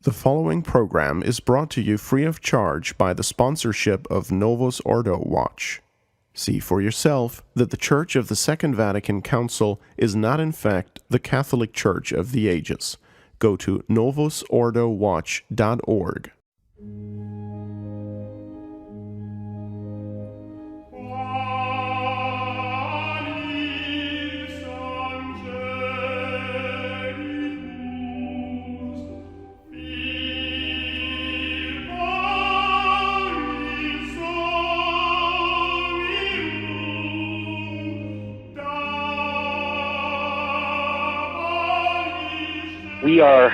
The following program is brought to you free of charge by the sponsorship of Novus Ordo Watch. See for yourself that the Church of the Second Vatican Council is not in fact the Catholic Church of the ages. Go to novusordowatch.org. We are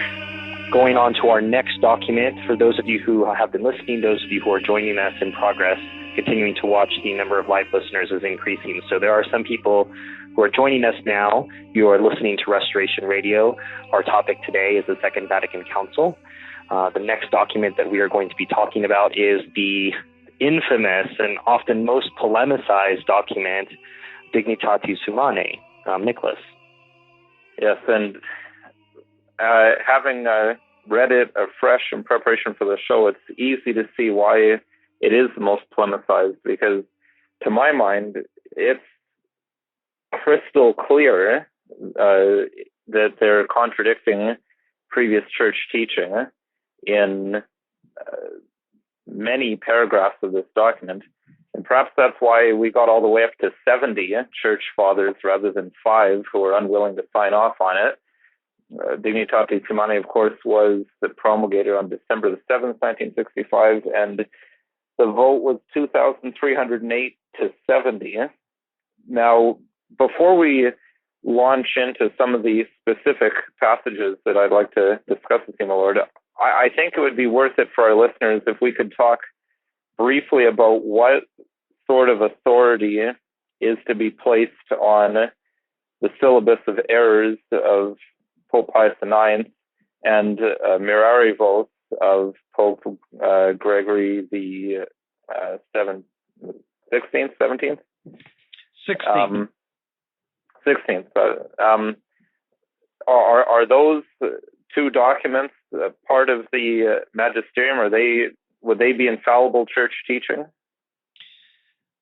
going on to our next document. For those of you who have been listening, those of you who are joining us in progress, continuing to watch, the number of live listeners is increasing. So there are some people who are joining us now. You are listening to Restoration Radio. Our topic today is the Second Vatican Council. The next document that we are going to be talking about is the infamous and often most polemicized document, Dignitatis Humanae. Nicholas. Yes, and having read it afresh in preparation for the show, it's easy to see why it is the most polemicized, because to my mind, it's crystal clear that they're contradicting previous church teaching in many paragraphs of this document. And perhaps that's why we got all the way up to 70 church fathers rather than 5 who were unwilling to sign off on it. Dignitatis Humanae, of course, was promulgated on December the 7th, 1965, and the vote was 2,308 to 70. Now, before we launch into some of the specific passages that I'd like to discuss with you, my Lord, I think it would be worth it for our listeners if we could talk briefly about what sort of authority is to be placed on the syllabus of errors of Pope Pius IX and Mirari votes of Pope Gregory the 16th. Are those two documents part of the magisterium? Would they be infallible church teaching?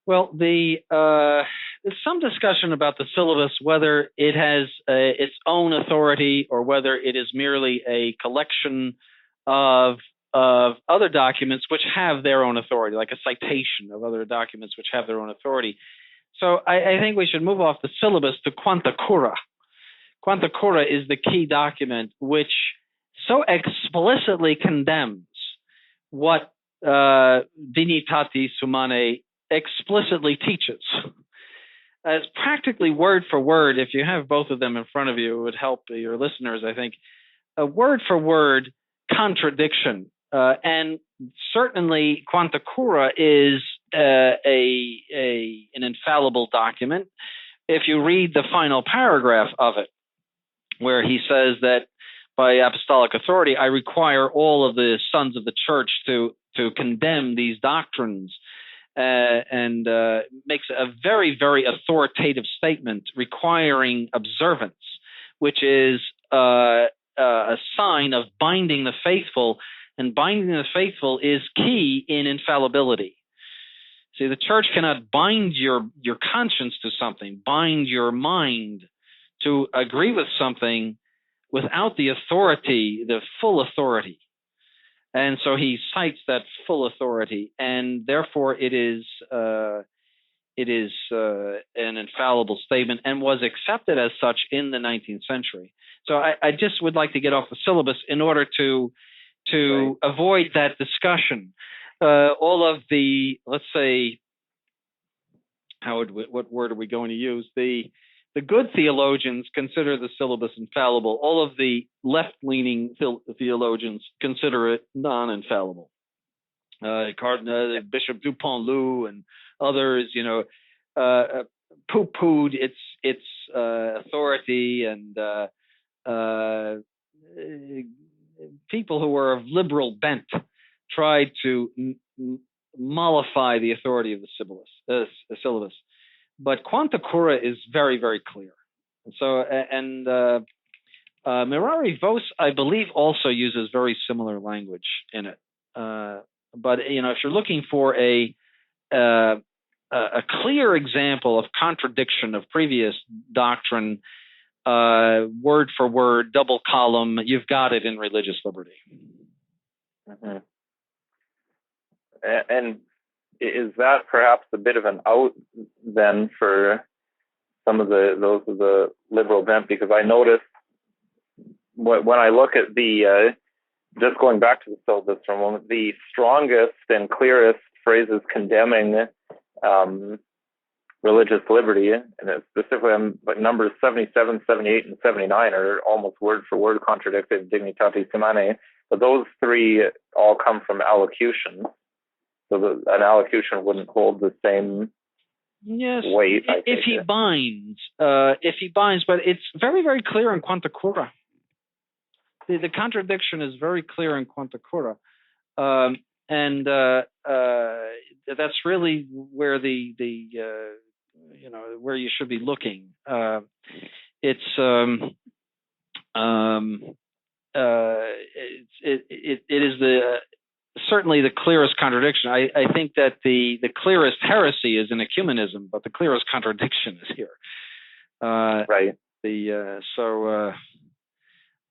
Well, there's some discussion about the syllabus, whether it has its own authority or whether it is merely a collection of other documents which have their own authority, like a citation of other documents which have their own authority. So I think we should move off the syllabus to Quanta Cura. Quanta Cura is the key document which so explicitly condemns what Dignitatis Humanae explicitly teaches. As practically word for word, if you have both of them in front of you, it would help your listeners, I think, a word for word contradiction. And certainly Quanta Cura is an infallible document. If you read the final paragraph of it, where he says that by apostolic authority, I require all of the sons of the church to condemn these doctrines, and makes a very, very authoritative statement requiring observance, which is a sign of binding the faithful, and binding the faithful is key in infallibility. See, the church cannot bind your conscience to something, bind your mind to agree with something without the authority, the full authority. And so he cites that full authority, and therefore it is an infallible statement and was accepted as such in the 19th century. So I just would like to get off the syllabus in order to avoid that discussion. All of the, let's say, what word are we going to use? The good theologians consider the syllabus infallible. All of the left-leaning theologians consider it non-infallible. Bishop Dupont-Lou and others, poo-pooed its authority, and people who were of liberal bent tried to mollify the authority of the syllabus. But Quanta Cura is very, very clear. And so, Mirari Vos, I believe, also uses very similar language in it. But if you're looking for a clear example of contradiction of previous doctrine, word for word, double column, you've got it in Religious Liberty. Mm-hmm. And is that perhaps a bit of an out then for some of those of the liberal bent? Because I noticed when I look at the just going back to the syllabus for a moment, the strongest and clearest phrases condemning religious liberty, and specifically like numbers 77, 78, and 79 are almost word for word contradicted Dignitatis Humanae, but those three all come from allocution. So an allocution wouldn't hold the same weight. If he binds, but it's very, very clear in Quanta Cura. The contradiction is very clear in Quanta Cura. And that's really where where you should be looking. It is certainly the clearest contradiction. I think that the clearest heresy is in ecumenism, but the clearest contradiction is here. Right.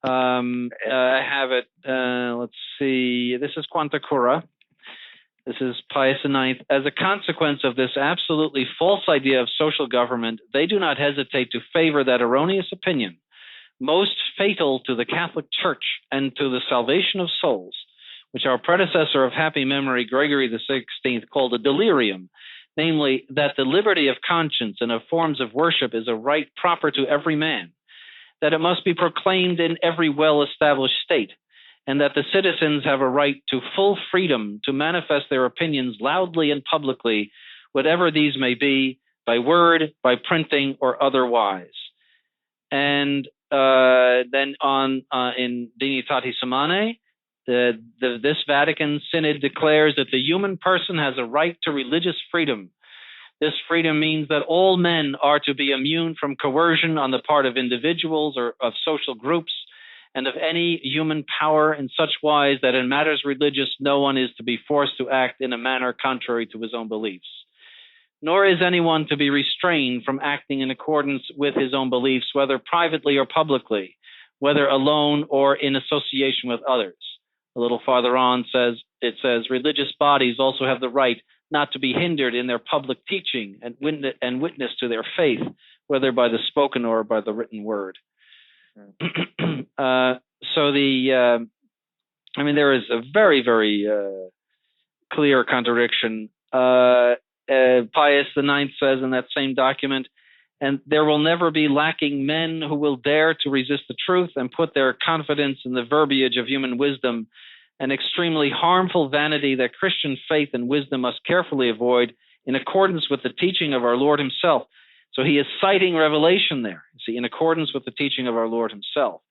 I have it. Let's see. This is Quanta Cura. This is Pius IX. As a consequence of this absolutely false idea of social government, they do not hesitate to favor that erroneous opinion, most fatal to the Catholic Church and to the salvation of souls, which our predecessor of happy memory, Gregory XVI, called a delirium, namely that the liberty of conscience and of forms of worship is a right proper to every man, that it must be proclaimed in every well-established state, and that the citizens have a right to full freedom to manifest their opinions loudly and publicly, whatever these may be, by word, by printing, or otherwise. And then in Dignitatis Humanae, this Vatican Synod declares that the human person has a right to religious freedom. This freedom means that all men are to be immune from coercion on the part of individuals or of social groups, and of any human power in such wise that in matters religious no one is to be forced to act in a manner contrary to his own beliefs. Nor is anyone to be restrained from acting in accordance with his own beliefs, whether privately or publicly, whether alone or in association with others. A little farther on it says, religious bodies also have the right not to be hindered in their public teaching and witness to their faith, whether by the spoken or by the written word. There is a very, very clear contradiction. Pius IX says in that same document, and there will never be lacking men who will dare to resist the truth and put their confidence in the verbiage of human wisdom, an extremely harmful vanity that Christian faith and wisdom must carefully avoid in accordance with the teaching of our Lord himself. So he is citing Revelation there, in accordance with the teaching of our Lord himself.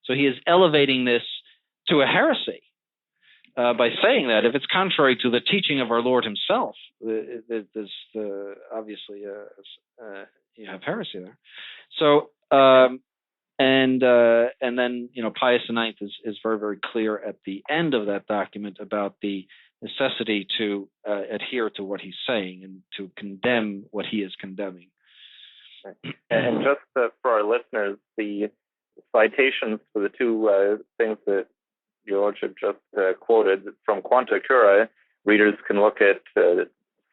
So he is elevating this to a heresy by saying that if it's contrary to the teaching of our Lord himself, obviously you have heresy there. So and then Pius IX is very, very clear at the end of that document about the necessity to adhere to what he's saying and to condemn what he is condemning. And just for our listeners, the citations for the two things that Your Lordship just quoted from Quanta Cura, readers can look at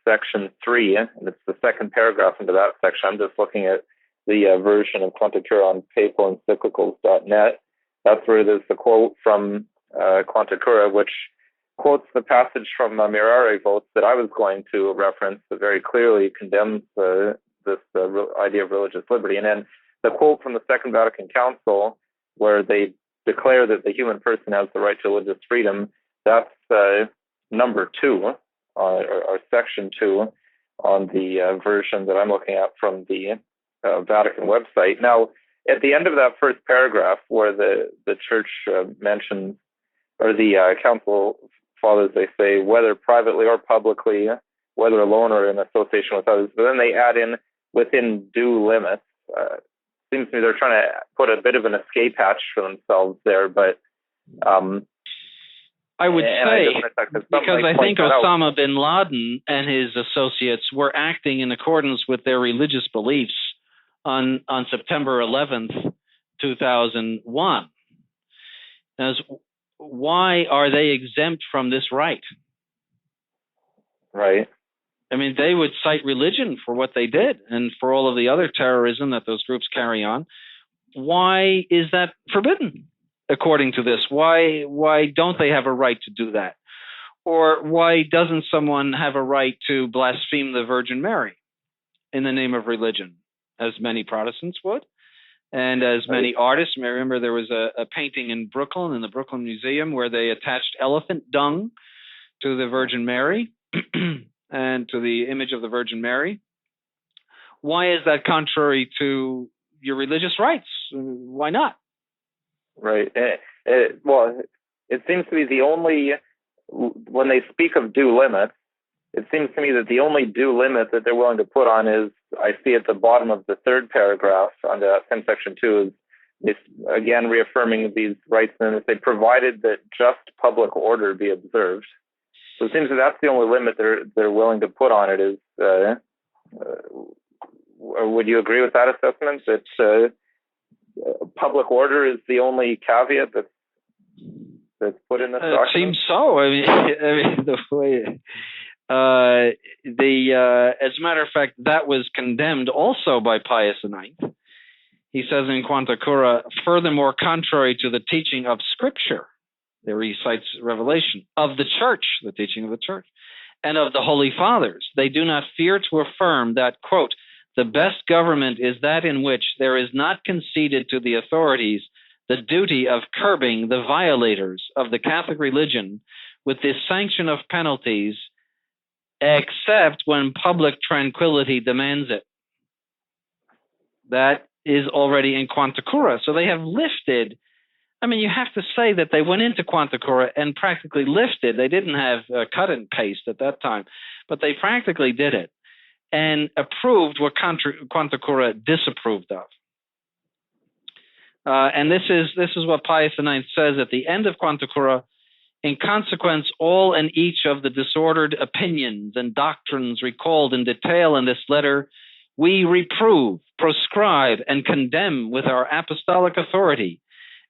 section 3, and it's the second paragraph into that section. I'm just looking at the version of Quanta Cura on papalencyclicals.net. That's where there's the quote from Quanta Cura, which quotes the passage from Mirari Vos that I was going to reference that very clearly condemns this idea of religious liberty. And then the quote from the Second Vatican Council, where they declare that the human person has the right to religious freedom, that's number 2, or section 2, on the version that I'm looking at from the Vatican website. Now, at the end of that first paragraph, where the Church mentions, or the Council Fathers, they say, whether privately or publicly, whether alone or in association with others, but then they add in, within due limits. seems to me they're trying to put a bit of an escape hatch for themselves there, but I would say, because I think Osama out. bin Laden and his associates were acting in accordance with their religious beliefs on September 11th, 2001. Now, why are they exempt from this right? Right. I mean, they would cite religion for what they did and for all of the other terrorism that those groups carry on. Why is that forbidden, according to this? Why don't they have a right to do that? Or why doesn't someone have a right to blaspheme the Virgin Mary in the name of religion, as many Protestants would, and as many artists? I remember there was a painting in Brooklyn, in the Brooklyn Museum, where they attached elephant dung to the Virgin Mary and to the image of the Virgin Mary. Why is that contrary to your religious rights? Why not? Right. Well, it seems to me the only, when they speak of due limits, it seems to me that the only due limit that they're willing to put on is, I see at the bottom of the third paragraph on the same section 2, is again reaffirming these rights, and if they provided that just public order be observed. So it seems that that's the only limit they're willing to put on it. Is would you agree with that assessment, that public order is the only caveat that's put in this document? It seems so. I mean the way as a matter of fact, that was condemned also by Pius IX. He says in Quanta Cura, furthermore, contrary to the teaching of Scripture, there he cites Revelation, of the Church, the teaching of the Church, and of the Holy Fathers, they do not fear to affirm that, quote, the best government is that in which there is not conceded to the authorities the duty of curbing the violators of the Catholic religion with the sanction of penalties, except when public tranquility demands it. That is already in Quanta Cura. So they have lifted, I mean, you have to say that they went into Quanta Cura and practically lifted. They didn't have cut and paste at that time, but they practically did it and approved what Quanta Cura disapproved of. And this is what Pius IX says at the end of Quanta Cura. In consequence, all and each of the disordered opinions and doctrines recalled in detail in this letter, we reprove, proscribe, and condemn with our apostolic authority,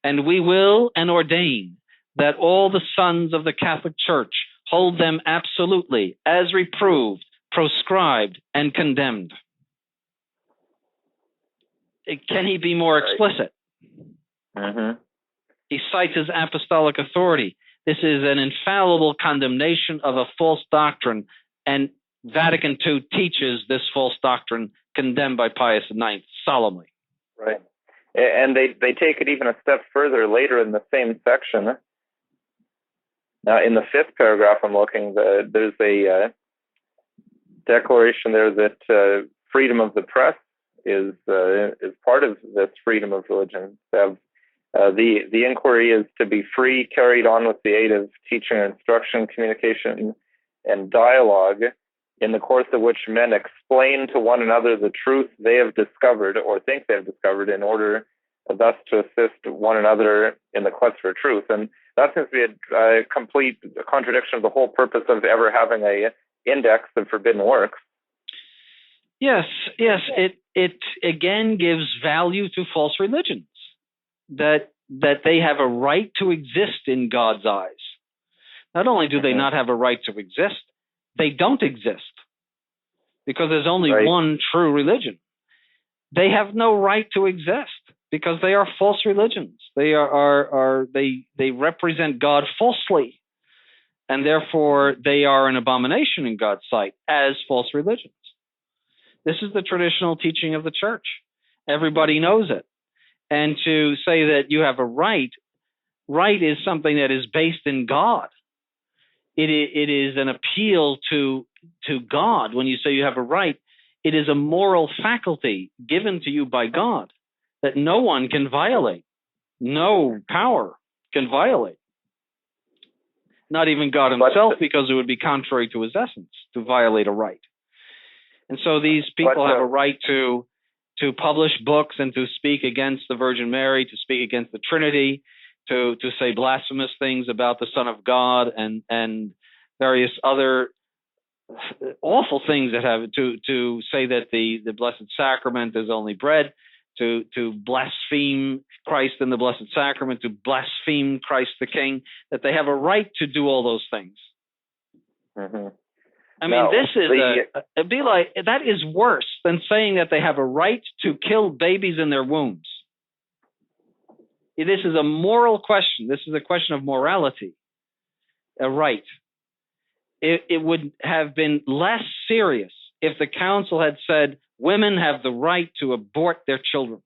and we will and ordain that all the sons of the Catholic Church hold them absolutely as reproved, proscribed, and condemned. Can he be more explicit? Mm-hmm. He cites his apostolic authority. This is an infallible condemnation of a false doctrine, and Vatican II teaches this false doctrine condemned by Pius IX solemnly. Right. And they take it even a step further later in the same section. Now, in the 5th paragraph I'm looking, there's a declaration there that freedom of the press is part of this freedom of religion. The inquiry is to be free, carried on with the aid of teaching, instruction, communication, and dialogue, in the course of which men explain to one another the truth they have discovered or think they have discovered, in order thus to assist one another in the quest for truth. And that seems to be a complete contradiction of the whole purpose of ever having a index of forbidden works. Yes. It again gives value to false religions, that they have a right to exist in God's eyes. Not only do they not have a right to exist, they don't exist, because there's only one true religion. They have no right to exist because they are false religions. They they represent God falsely, and therefore they are an abomination in God's sight as false religions. This is the traditional teaching of the Church. Everybody knows it. And to say that you have a right is something that is based in God. It is an appeal to God. When you say you have a right, it is a moral faculty given to you by God that no one can violate. No power can violate. Not even God himself, because it would be contrary to his essence to violate a right. And so these people have a right to to publish books and to speak against the Virgin Mary, to speak against the Trinity, to say blasphemous things about the Son of God and various other awful things that have to say that the Blessed Sacrament is only bread, to blaspheme Christ in the Blessed Sacrament, to blaspheme Christ the King, that they have a right to do all those things. Mm-hmm. I mean, this is it'd be like, that is worse than saying that they have a right to kill babies in their wombs. This is a moral question. This is a question of morality, a right. It would have been less serious if the council had said women have the right to abort their children.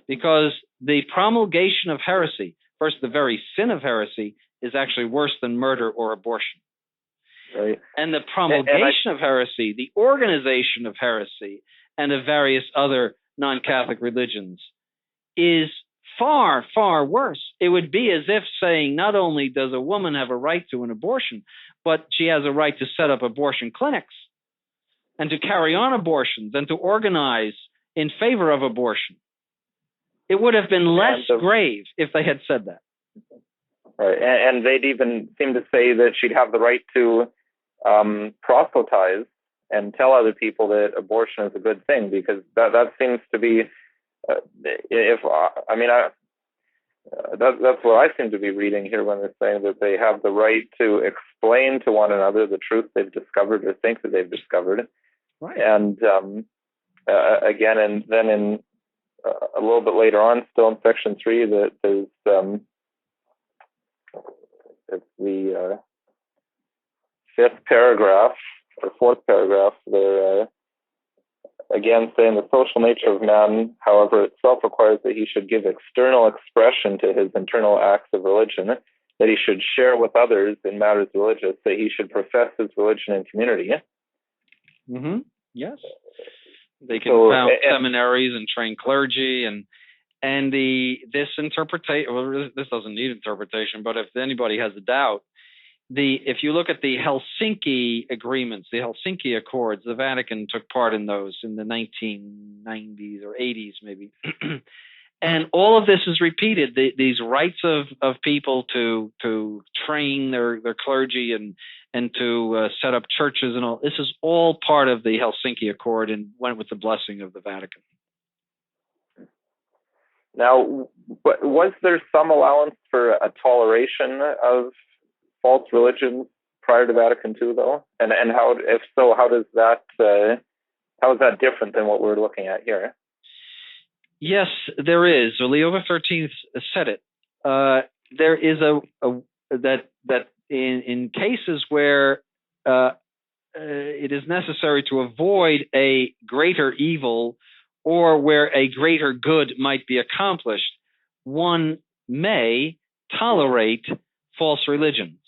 Because the promulgation of heresy, first, the very sin of heresy, is actually worse than murder or abortion. Right. And the promulgation of heresy, the organization of heresy, and of various other non-Catholic religions is far, far worse. It would be as if saying not only does a woman have a right to an abortion, but she has a right to set up abortion clinics and to carry on abortions and to organize in favor of abortion. It would have been less grave if they had said that. Right. And they'd even seem to say that she'd have the right to proselytize and tell other people that abortion is a good thing, because that seems to be, that's what I seem to be reading here when they're saying that they have the right to explain to one another the truth they've discovered or think that they've discovered. Right. And again, and then in a little bit later on, still in section 3, that there's it's the 5th paragraph or 4th paragraph. They're again saying the social nature of man, however, itself requires that he should give external expression to his internal acts of religion, that he should share with others in matters religious, that he should profess his religion in community. Mm-hmm. Yes. They can found seminaries and train clergy, and this interpretation. Well, this doesn't need interpretation, but if anybody has a doubt, if you look at the Helsinki agreements, the Helsinki Accords, the Vatican took part in those in the 1990s or 80s, maybe. And all of this is repeated. These rights of people to train their clergy and to set up churches and all. This is all part of the Helsinki Accord and went with the blessing of the Vatican. Now, was there some allowance for a toleration of false religions prior to Vatican II, though? And how, if so, how is that different than what we're looking at here? Yes, there is. Leo XIII said it. There is that in cases where it is necessary to avoid a greater evil or where a greater good might be accomplished, one may tolerate false religions.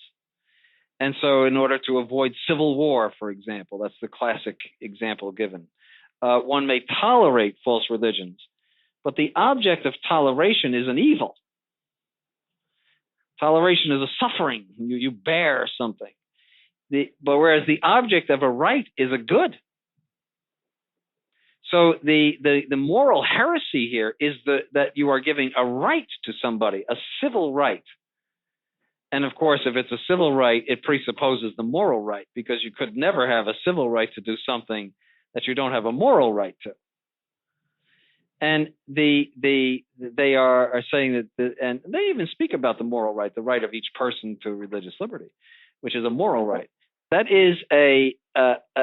And so in order to avoid civil war, for example, that's the classic example given, one may tolerate false religions. But the object of toleration is an evil. Toleration is a suffering. You bear something. But whereas the object of a right is a good. So the moral heresy here is that you are giving a right to somebody, a civil right. And of course, if it's a civil right, it presupposes the moral right, because you could never have a civil right to do something that you don't have a moral right to. And they are saying that, and they even speak about the moral right, the right of each person to religious liberty, which is a moral right. That is a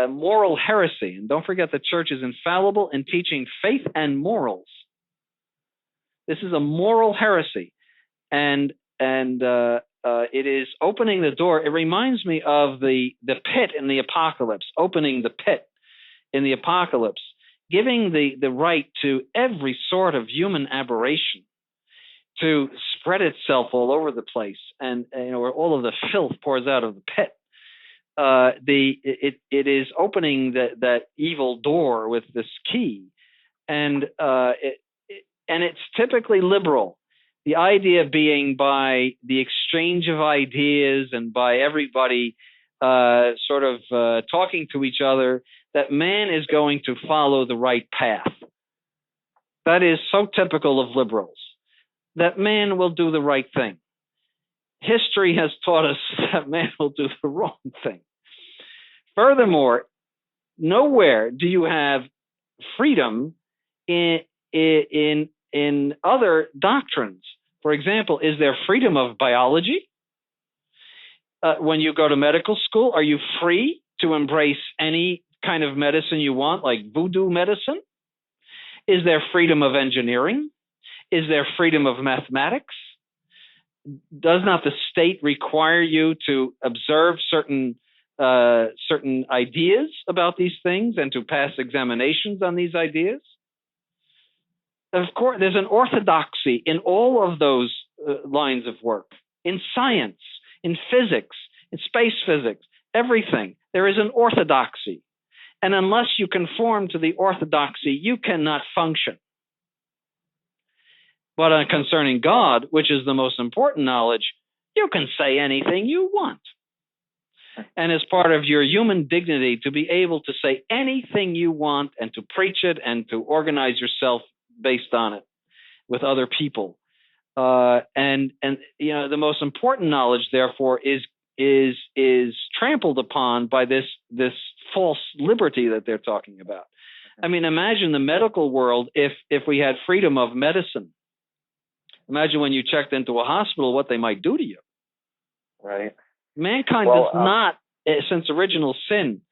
moral heresy. And don't forget, the church is infallible in teaching faith and morals. This is a moral heresy, and it is opening the door. It reminds me of the pit in the Apocalypse, opening the pit in the Apocalypse, giving the right to every sort of human aberration to spread itself all over the place, and where all of the filth pours out of the pit. It is opening that evil door with this key, and it's typically liberal. The idea being by the exchange of ideas and by everybody talking to each other, that man is going to follow the right path. that is so typical of liberals, that man will do the right thing. History has taught us that man will do the wrong thing. Furthermore, nowhere do you have freedom in other doctrines. For example, is there freedom of biology? When you go to medical school, are you free to embrace any kind of medicine you want, like voodoo medicine? Is there freedom of engineering? Is there freedom of mathematics? Does not the state require you to observe certain ideas about these things and to pass examinations on these ideas? Of course, there's an orthodoxy in all of those lines of work. In science, in physics, in space physics, everything. There is an orthodoxy. And unless you conform to the orthodoxy, you cannot function. But concerning God, which is the most important knowledge, you can say anything you want. And as part of your human dignity, to be able to say anything you want and to preach it and to organize yourself based on it with other people. And you know, the most important knowledge, therefore, is trampled upon by this false liberty that they're talking about. I mean, imagine the medical world if we had freedom of medicine. Imagine when you checked into a hospital, what they might do to you. Right. Mankind does not, since original sin,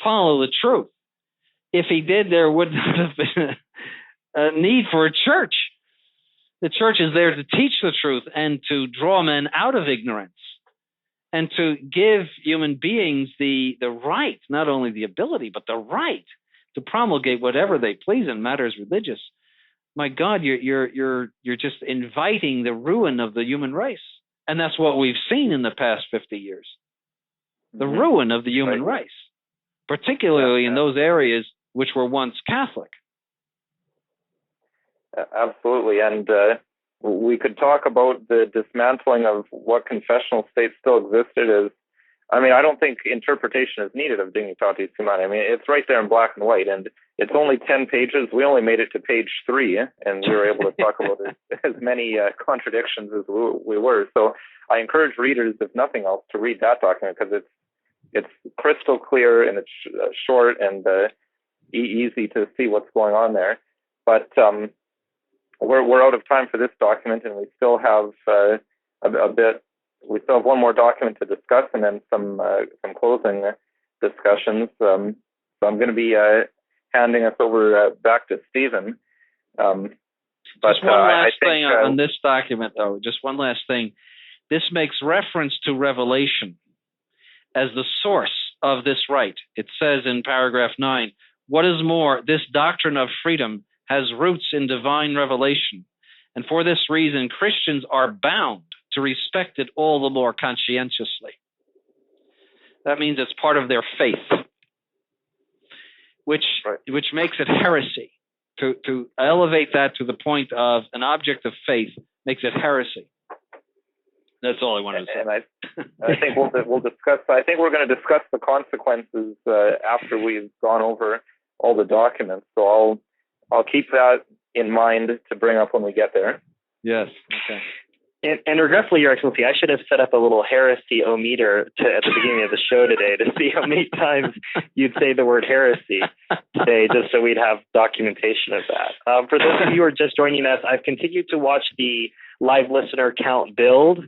follow the truth. If he did, there would not have been a need for a church. The church is there to teach the truth and to draw men out of ignorance and to give human beings the right, not only the ability, but the right to promulgate whatever they please in matters religious. My God, you're just inviting the ruin of the human race. And that's what we've seen in the past 50 years. The ruin of the human race, particularly in those areas which were once Catholic. Absolutely. And we could talk about the dismantling of what confessional state still existed as, I mean, I don't think interpretation is needed of Dignitatis Humanae. I mean, it's right there in black and white, and it's only 10 pages. We only made it to page 3, and we were able to talk about as many contradictions as we were. So I encourage readers, if nothing else, to read that document because it's crystal clear and it's short and easy to see what's going on there. But we're out of time for this document, and we still have a bit. We still have one more document to discuss, and then some closing discussions. So I'm going to be handing us over back to Stephen. Just one last thing on this document, though. Just one last thing. This makes reference to Revelation as the source of this right. It says in paragraph 9, what is more, this doctrine of freedom has roots in divine revelation, and for this reason Christians are bound to respect it all the more conscientiously. That means it's part of their faith, which makes it heresy. To elevate that to the point of an object of faith makes it heresy. That's all I wanted to say. And I think we'll discuss. I think we're going to discuss the consequences after we've gone over all the documents. So I'll keep that in mind to bring up when we get there. Yes. Okay. And regretfully, Your Excellency, I should have set up a little heresy-o-meter at the beginning of the show today to see how many times you'd say the word heresy today, just so we'd have documentation of that. For those of you who are just joining us, I've continued to watch the live listener count build.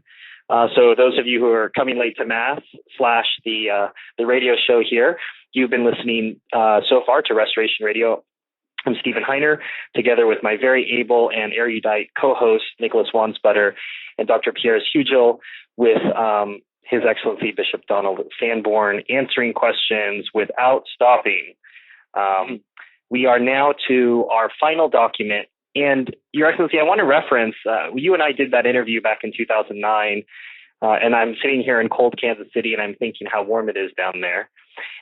So those of you who are coming late to Mass / the radio show here, you've been listening so far to Restoration Radio. I'm Stephen Heiner, together with my very able and erudite co-host, Nicholas Wansbutter, and Dr. Pierre Hugel, with His Excellency Bishop Donald Sanborn, answering questions without stopping. We are now to our final document. And Your Excellency, I want to reference, you and I did that interview back in 2009, and I'm sitting here in cold Kansas City, and I'm thinking how warm it is down there.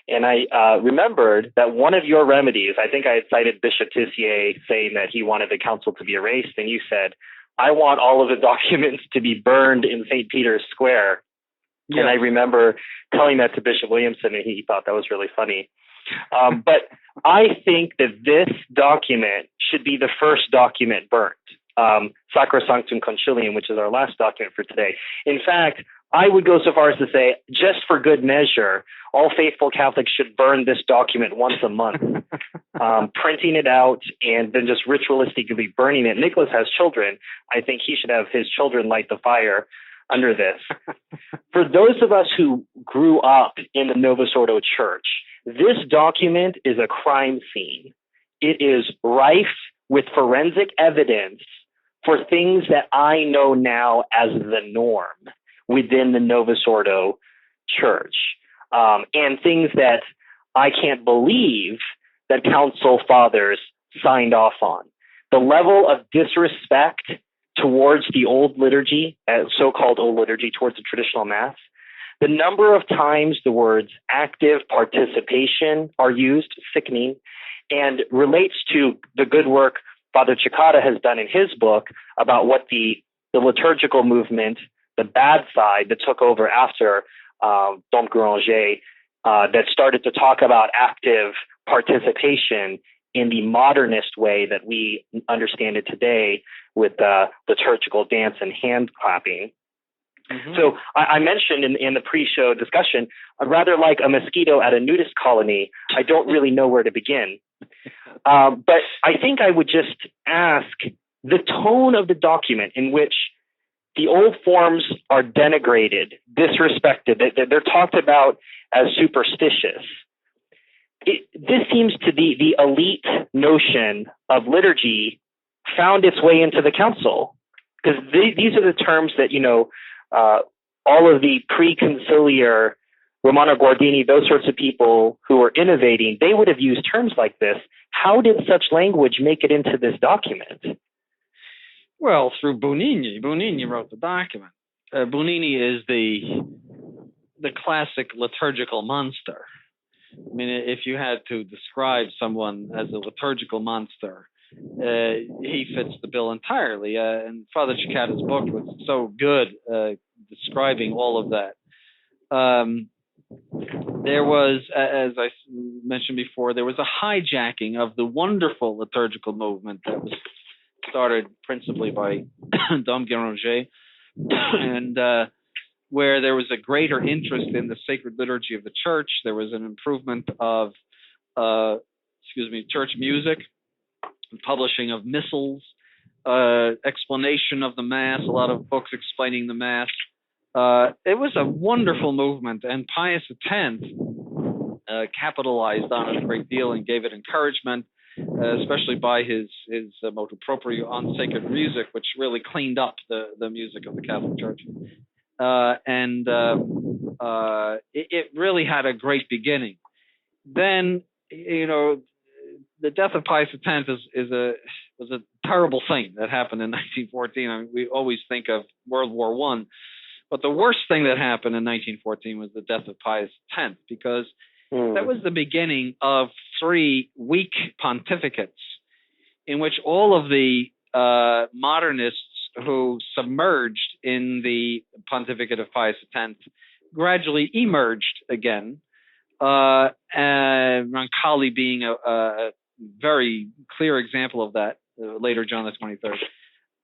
And I remembered that one of your remedies, I think I had cited Bishop Tissier saying that he wanted the council to be erased, and you said, I want all of the documents to be burned in St. Peter's Square. Yes. And I remember telling that to Bishop Williamson, and he thought that was really funny. But I think that this document should be the first document burnt. Sacrosanctum Concilium, which is our last document for today. In fact, I would go so far as to say, just for good measure, all faithful Catholics should burn this document once a month, printing it out and then just ritualistically burning it. Nicholas has children. I think he should have his children light the fire under this. For those of us who grew up in the Novus Ordo Church, this document is a crime scene. It is rife with forensic evidence for things that I know now as the norm within the Novus Ordo Church, and things that I can't believe that Council Fathers signed off on. The level of disrespect towards the old liturgy, so-called old liturgy, towards the traditional Mass, the number of times the words active participation are used, sickening, and relates to the good work Father Cicada has done in his book about what the liturgical movement, the bad side that took over after Dom Granger, that started to talk about active participation in the modernist way that we understand it today with liturgical dance and hand clapping. Mm-hmm. So I mentioned in the pre-show discussion, rather like a mosquito at a nudist colony, I don't really know where to begin. But I think I would just ask the tone of the document in which the old forms are denigrated, disrespected, they're talked about as superstitious. This seems to be the elite notion of liturgy found its way into the council, because these are the terms that, all of the pre-conciliar Romano Guardini, those sorts of people who were innovating, they would have used terms like this. How did such language make it into this document? Well, through Bonini. Bonini wrote the document. Bonini is the classic liturgical monster. I mean, if you had to describe someone as a liturgical monster, he fits the bill entirely. And Father Cicada's book was so good describing all of that. There was, as I mentioned before, there was a hijacking of the wonderful liturgical movement that was started principally by Dom Guéranger, and where there was a greater interest in the sacred liturgy of the church. There was an improvement of, church music, publishing of missals, explanation of the Mass, a lot of books explaining the Mass. It was a wonderful movement, and Pius X capitalized on it a great deal and gave it encouragement, especially by his motu proprio on sacred music, which really cleaned up the music of the Catholic Church. It really had a great beginning. Then, the death of Pius X was a terrible thing that happened in 1914. I mean, we always think of World War I, but the worst thing that happened in 1914 was the death of Pius X, because that was the beginning of 3 weak pontificates in which all of the modernists who submerged in the pontificate of Pius X gradually emerged again, Roncalli being a very clear example of that, later John the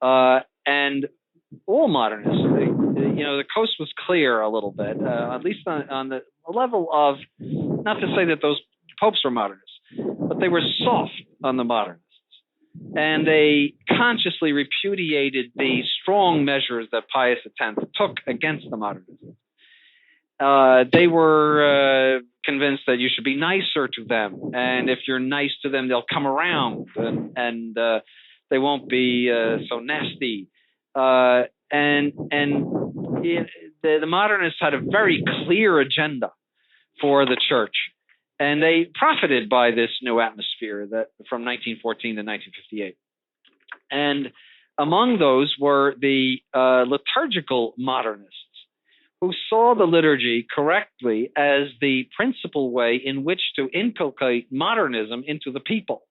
23rd. And all modernists, the coast was clear a little bit, at least on the level of, not to say that those popes were modernists, but they were soft on the modernists. And they consciously repudiated the strong measures that Pius X took against the modernists. They were convinced that you should be nicer to them, and if you're nice to them, they'll come around, and they won't be so nasty. The modernists had a very clear agenda for the church, and they profited by this new atmosphere that from 1914 to 1958. And among those were the liturgical modernists, who saw the liturgy correctly as the principal way in which to inculcate modernism into the people.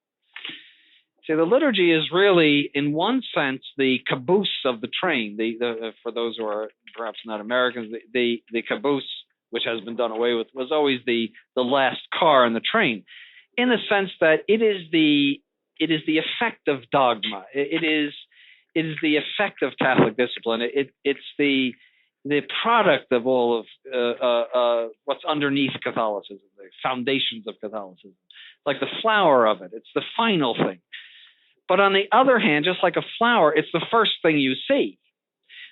See, the liturgy is really, in one sense, the caboose of the train. For those who are perhaps not Americans, the caboose which has been done away with, was always the last car in the train, in the sense that it is the effect of dogma. It is the effect of Catholic discipline. It's the product of all of what's underneath Catholicism, the foundations of Catholicism, like the flower of it. It's the final thing. But on the other hand, just like a flower, it's the first thing you see.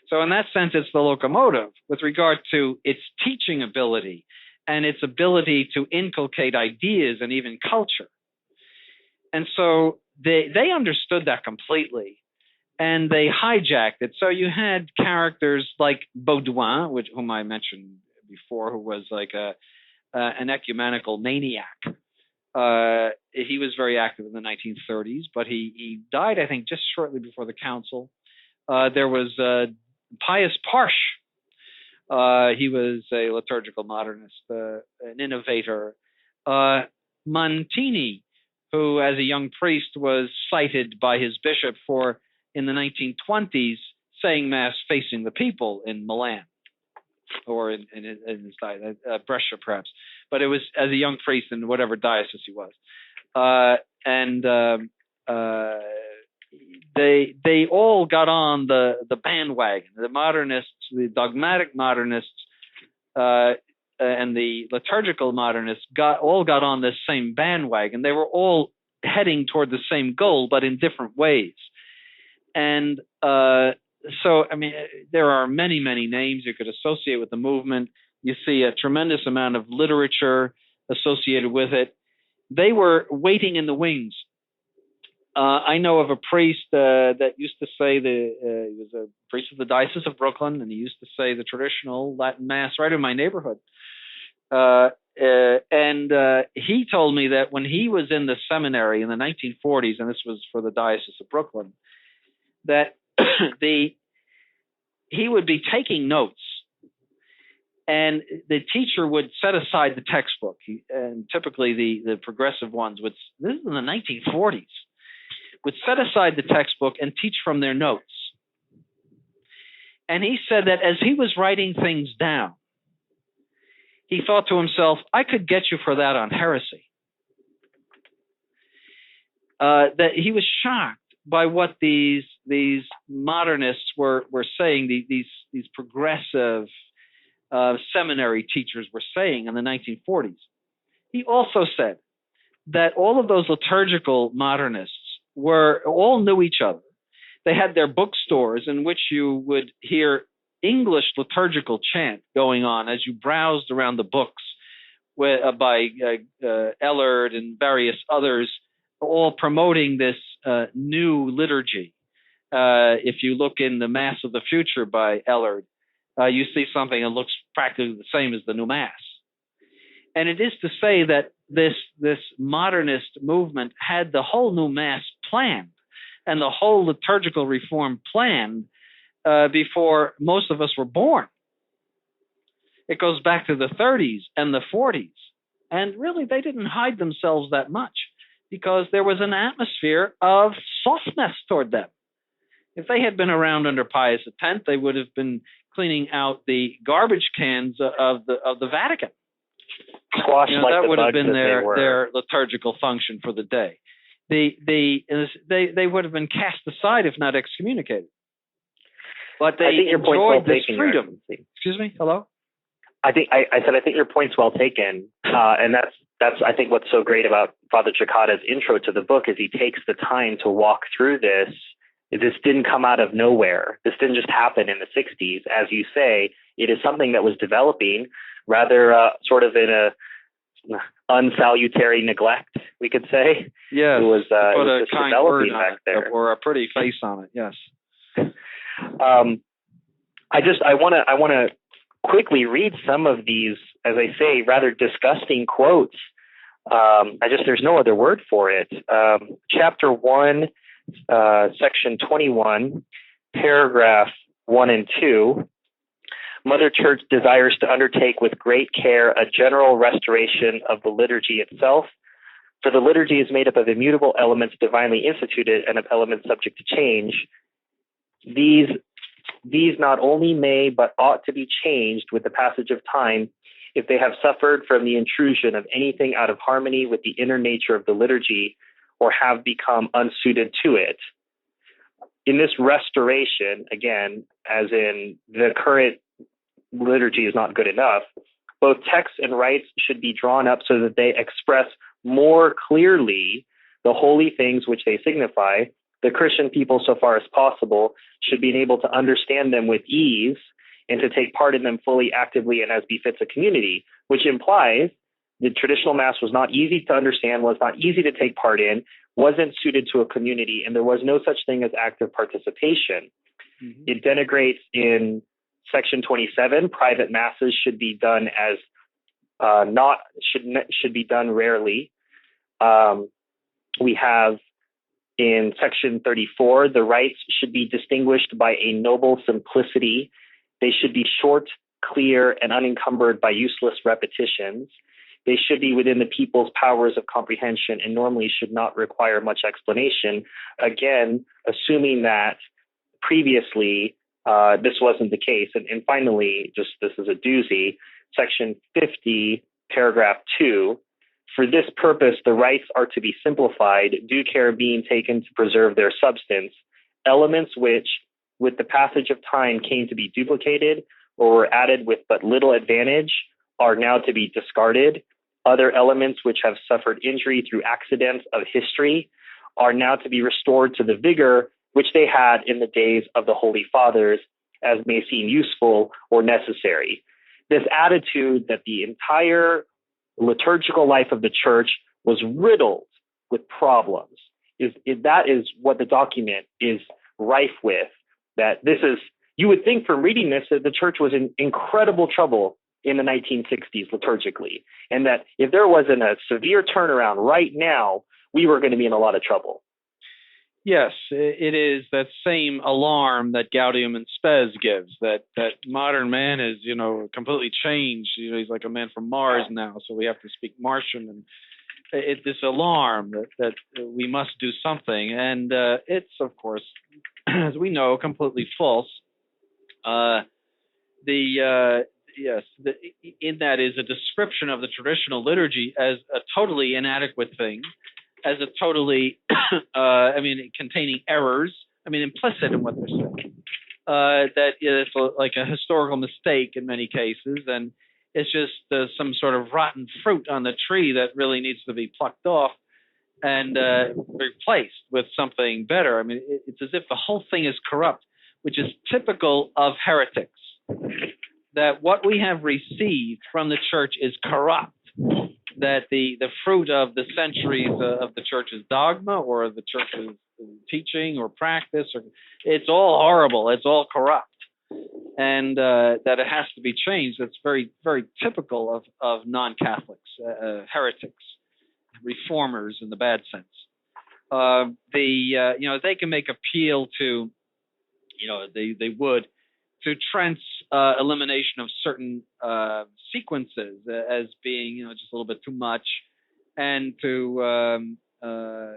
So in that sense, it's the locomotive with regard to its teaching ability and its ability to inculcate ideas and even culture. And so they understood that completely, and they hijacked it. So you had characters like Baudouin, whom I mentioned before, who was like an ecumenical maniac. He was very active in the 1930s, but he died, I think, just shortly before the council. There was Pius Parsh. He was a liturgical modernist, an innovator. Montini, who as a young priest was cited by his bishop for, in the 1920s, saying Mass facing the people in Milan, or in his diocese, Brescia perhaps. But it was as a young priest in whatever diocese he was. They all got on the bandwagon. The modernists, the dogmatic modernists, and the liturgical modernists all got on this same bandwagon. They were all heading toward the same goal, but in different ways. And so, I mean, there are many, many names you could associate with the movement. You see a tremendous amount of literature associated with it. They were waiting in the wings. I know of a priest that used to say he was a priest of the Diocese of Brooklyn, and he used to say the traditional Latin Mass right in my neighborhood. And he told me that when he was in the seminary in the 1940s, and this was for the Diocese of Brooklyn, that he would be taking notes, and the teacher would set aside the textbook. And typically the progressive ones would, this is in the 1940s, would set aside the textbook and teach from their notes. And he said that as he was writing things down, he thought to himself, I could get you for that on heresy. That he was shocked by what these modernists were saying, these progressive seminary teachers were saying in the 1940s. He also said that all of those liturgical modernists all knew each other. They had their bookstores in which you would hear English liturgical chant going on as you browsed around the books by Ellard and various others, all promoting this new liturgy. If you look in the Mass of the Future by Ellard, you see something that looks practically the same as the new Mass. And it is to say that this modernist movement had the whole new Mass planned and the whole liturgical reform planned before most of us were born. It goes back to the 30s and the 40s. And really, they didn't hide themselves that much because there was an atmosphere of softness toward them. If they had been around under Pius X, they would have been cleaning out the garbage cans of the Vatican. That would have been their liturgical function for the day. They would have been cast aside if not excommunicated. But they enjoyed this freedom. Excuse me? Hello? I think your point's well taken, and that's I think what's so great about Father Cicada's intro to the book is he takes the time to walk through this. This didn't come out of nowhere. This didn't just happen in the 60s. As you say, it is something that was developing rather sort of in a unsalutary neglect, we could say. Yes, it was a just kind developing word back there, or a pretty face on it. Yes. I want to quickly read some of these, as I say, rather disgusting quotes. There's no other word for it. Chapter 1, section 21, paragraph 1 and 2. Mother Church desires to undertake with great care a general restoration of the liturgy itself, for the liturgy is made up of immutable elements divinely instituted and of elements subject to change. These not only may but ought to be changed with the passage of time if they have suffered from the intrusion of anything out of harmony with the inner nature of the liturgy or have become unsuited to it. In this restoration, again, as in the current liturgy is not good enough, both texts and rites should be drawn up so that they express more clearly the holy things which they signify. The Christian people, so far as possible, should be able to understand them with ease and to take part in them fully, actively, and as befits a community, which implies the traditional Mass was not easy to understand, was not easy to take part in, wasn't suited to a community, and there was no such thing as active participation. Mm-hmm. It denigrates in Section 27, private Masses should be done as should be done rarely. We have in Section 34, the rites should be distinguished by a noble simplicity. They should be short, clear, and unencumbered by useless repetitions. They should be within the people's powers of comprehension and normally should not require much explanation. Again, assuming that previously this wasn't the case. And finally, just this is a doozy, Section 50, paragraph 2, for this purpose, the rites are to be simplified, due care being taken to preserve their substance. Elements which, with the passage of time, came to be duplicated or were added with but little advantage are now to be discarded. Other elements which have suffered injury through accidents of history are now to be restored to the vigor which they had in the days of the Holy Fathers, as may seem useful or necessary. This attitude that the entire liturgical life of the Church was riddled with problems, that is what the document is rife with. That this is, you would think from reading this that the Church was in incredible trouble in the 1960s liturgically, and that if there wasn't a severe turnaround right now, we were going to be in a lot of trouble. Yes, it is that same alarm that Gaudium and Spes gives, that modern man is, completely changed. He's like a man from Mars now, so we have to speak Martian. And it's this alarm that we must do something. And it's, of course, as we know, completely false. In that is a description of the traditional liturgy as a totally inadequate thing, as a totally, containing errors, implicit in what they're saying. That it's like a historical mistake in many cases, and it's just some sort of rotten fruit on the tree that really needs to be plucked off and replaced with something better. It's as if the whole thing is corrupt, which is typical of heretics. That what we have received from the Church is corrupt. That the fruit of the centuries of the Church's dogma or the Church's teaching or practice, it's all horrible, it's all corrupt, and that it has to be changed. That's very, very typical of non-Catholics, heretics, reformers in the bad sense. They can make appeal to, they would, to Trent's elimination of certain sequences as being, just a little bit too much, and to a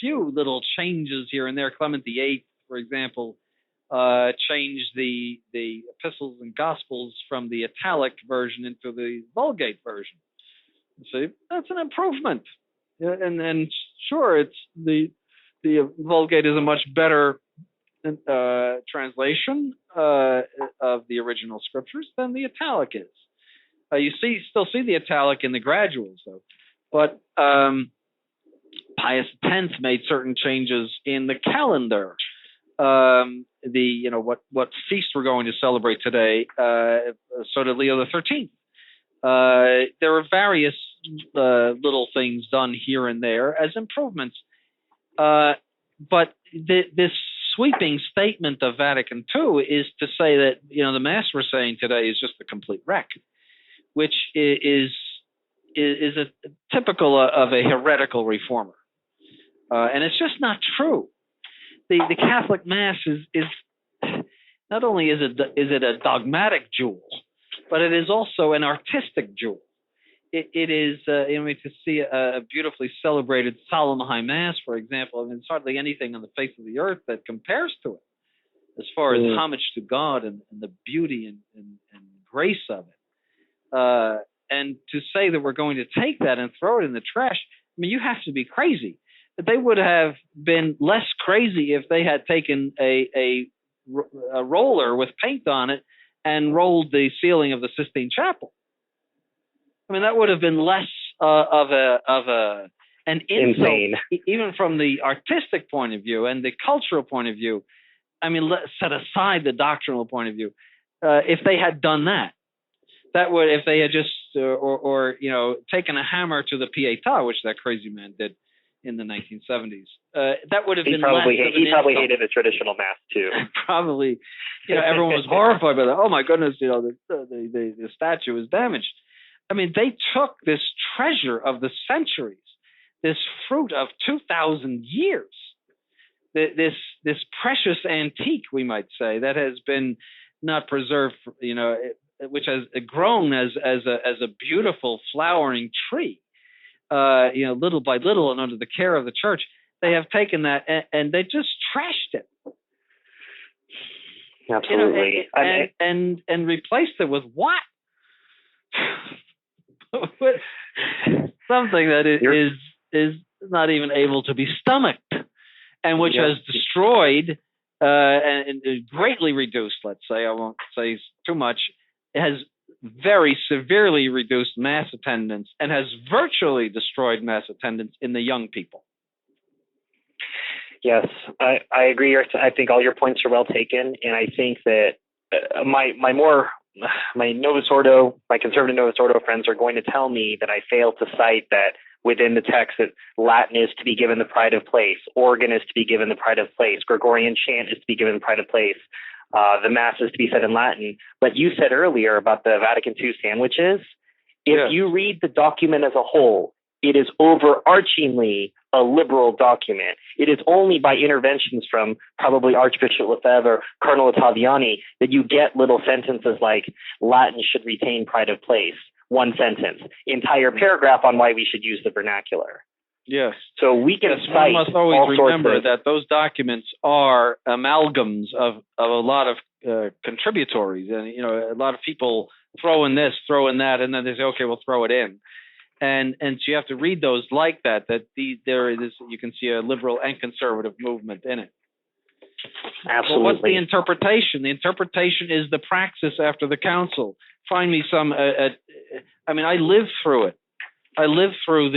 few little changes here and there. Clement VIII, for example, changed the epistles and gospels from the italic version into the Vulgate version. See, that's an improvement. And sure, it's the Vulgate is a much better translation of the original scriptures than the italic is. You still see the italic in the graduals, though. But Pius X made certain changes in the calendar. What feast we're going to celebrate today. So did Leo XIII. There were various little things done here and there as improvements. But this sweeping statement of Vatican II is to say that, the Mass we're saying today is just a complete wreck, which is a typical of a heretical reformer. And it's just not true. The Catholic Mass is not only is it a dogmatic jewel, but it is also an artistic jewel. It is, to see a beautifully celebrated solemn high Mass, for example. It's hardly anything on the face of the earth that compares to it, as far as homage to God and the beauty and grace of it. And to say that we're going to take that and throw it in the trash, I mean, you have to be crazy. But they would have been less crazy if they had taken a roller with paint on it and rolled the ceiling of the Sistine Chapel. I mean, that would have been less of an insult, insane, even from the artistic point of view and the cultural point of view. I mean, let's set aside the doctrinal point of view. If they had done that, if they had just taken a hammer to the Pietà, which that crazy man did in the 1970s, that would have been probably hated the traditional mass too. Probably, everyone was horrified by that. Oh my goodness, the statue was damaged. I mean, they took this treasure of the centuries, this fruit of 2,000 years, this precious antique, we might say, that has been not preserved, which has grown as a beautiful flowering tree, little by little and under the care of the church. They have taken that and they just trashed it. Absolutely. And replaced it with what? Something that is not even able to be stomached, and which has destroyed and greatly reduced, let's say, I won't say too much, it has very severely reduced mass attendance and has virtually destroyed mass attendance in the young people. Yes, I agree. I think all your points are well taken, and I think that my Novus Ordo, my conservative Novus Ordo friends are going to tell me that I failed to cite that within the text that Latin is to be given the pride of place, organ is to be given the pride of place, Gregorian chant is to be given the pride of place, the Mass is to be said in Latin. But you said earlier about the Vatican II sandwiches. If you read the document as a whole, it is overarchingly a liberal document. It is only by interventions from probably Archbishop Lefebvre or Cardinal Ottaviani that you get little sentences like Latin should retain pride of place. One sentence, entire paragraph on why we should use the vernacular. Yes. So we can cite. One must always remember that those documents are amalgams of a lot of contributories, and a lot of people throw in this, throw in that, and then they say, okay, we'll throw it in. And so you have to read those like that. There is, you can see a liberal and conservative movement in it. Absolutely. Well, what's the interpretation? The interpretation is the praxis after the council. Find me some. I mean, I lived through it. I lived through